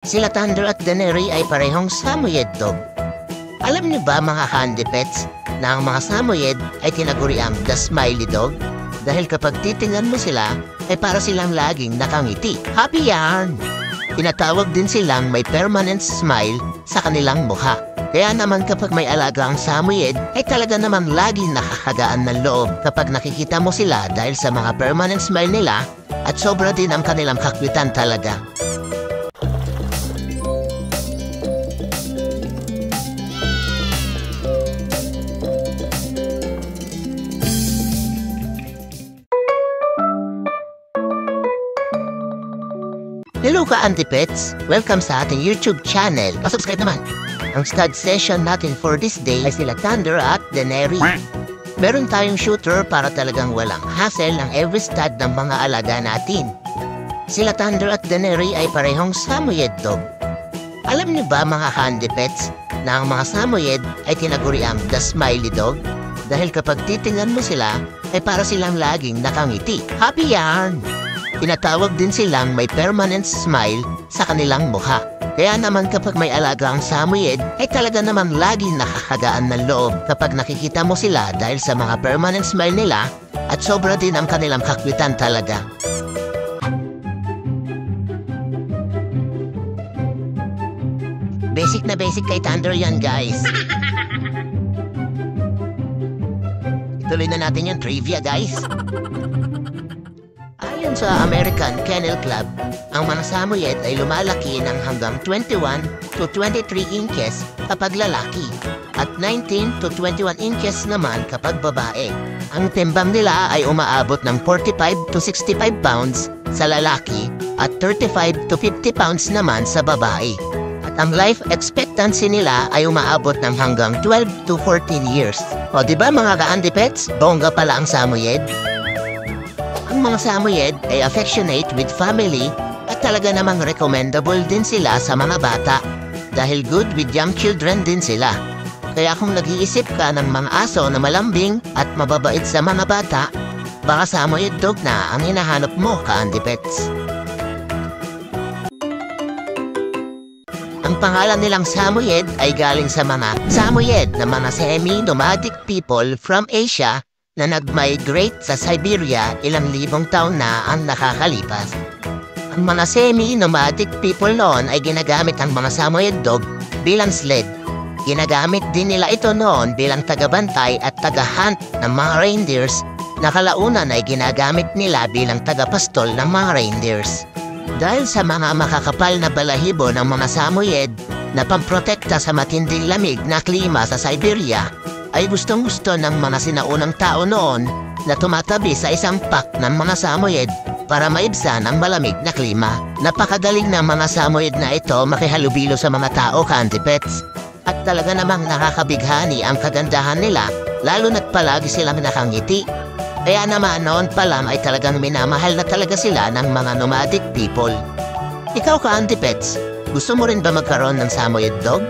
Sila Thunder at Daenerys ay parehong Samoyed dog. Alam niyo ba mga handy pets na ang mga Samoyed ay tinaguriang the smiley dog? Dahil kapag titingnan mo sila ay para silang laging nakangiti. Happy yarn! Tinatawag din silang may permanent smile sa kanilang mukha. Kaya naman kapag may alaga ang Samoyed ay talaga naman laging nakakagaan ng loob kapag nakikita mo sila dahil sa mga permanent smile nila at sobra din ang kanilang kakwitan talaga. Hello ka Auntie-Pets! Welcome sa ating YouTube channel. Pasubscribe naman! Ang stud session natin for this day ay sila Thunder at Daenerys. Meron tayong shooter para talagang walang hassle ang every stud ng mga alaga natin. Sila Thunder at Daenerys ay parehong Samoyed dog. Alam niyo ba mga handy-pets na ang mga Samoyed ay tinaguriang the smiley dog? Dahil kapag titingnan mo sila ay para silang laging nakangiti. Happy yarn! Tinatawag din silang may permanent smile sa kanilang mukha. Kaya naman kapag may alaga ang Samoyed ay talaga naman laging nakakagaan ng loob kapag nakikita mo sila dahil sa mga permanent smile nila at sobra din ang kanilang kakwitan talaga. Basic na basic kay Thunder yan guys. Ituloy na natin yung trivia guys. Ayon sa American Kennel Club, ang mga Samoyed ay lumalaki ng hanggang 21 to 23 inches kapag lalaki at 19 to 21 inches naman kapag babae. Ang timbang nila ay umaabot ng 45 to 65 pounds sa lalaki at 35 to 50 pounds naman sa babae. At ang life expectancy nila ay umaabot ng hanggang 12 to 14 years. O diba mga ka-Auntie-Pets, bongga pala ang Samoyed? Ang mga Samoyed ay affectionate with family at talaga namang recommendable din sila sa mga bata dahil good with young children din sila. Kaya kung nag-iisip ka ng mga aso na malambing at mababait sa mga bata, baka Samoyed dog na ang hinahanap mo ka-Auntie-Pets. Ang pangalan nilang Samoyed ay galing sa mga Samoyed na mga semi-nomadic people from Asia na nag-migrate sa Siberia ilang libong taon na ang nakakalipas. Ang mga semi-nomadic people noon ay ginagamit ang mga Samoyed dog bilang sled. Ginagamit din nila ito noon bilang tagabantay at tagahunt ng mga reindeers na kalaunan ay ginagamit nila bilang tagapastol ng mga reindeers. Dahil sa mga makakapal na balahibo ng mga Samoyed na pamprotekta sa matinding lamig na klima sa Siberia, ay gustong-gusto ng mga sinaunang tao noon na tumatabi sa isang pack ng mga Samoyed para maibsan ang malamig na klima. Napakagaling ng mga Samoyed na ito makihalubilo sa mga tao ka-Auntie-Pets. At talaga namang nakakabighani ang kagandahan nila lalo na't palagi silang nakangiti. Kaya naman noon pa lang ay talagang minamahal na talaga sila ng mga nomadic people. Ikaw ka-Auntie-Pets, gusto mo rin ba magkaroon ng Samoyed dog?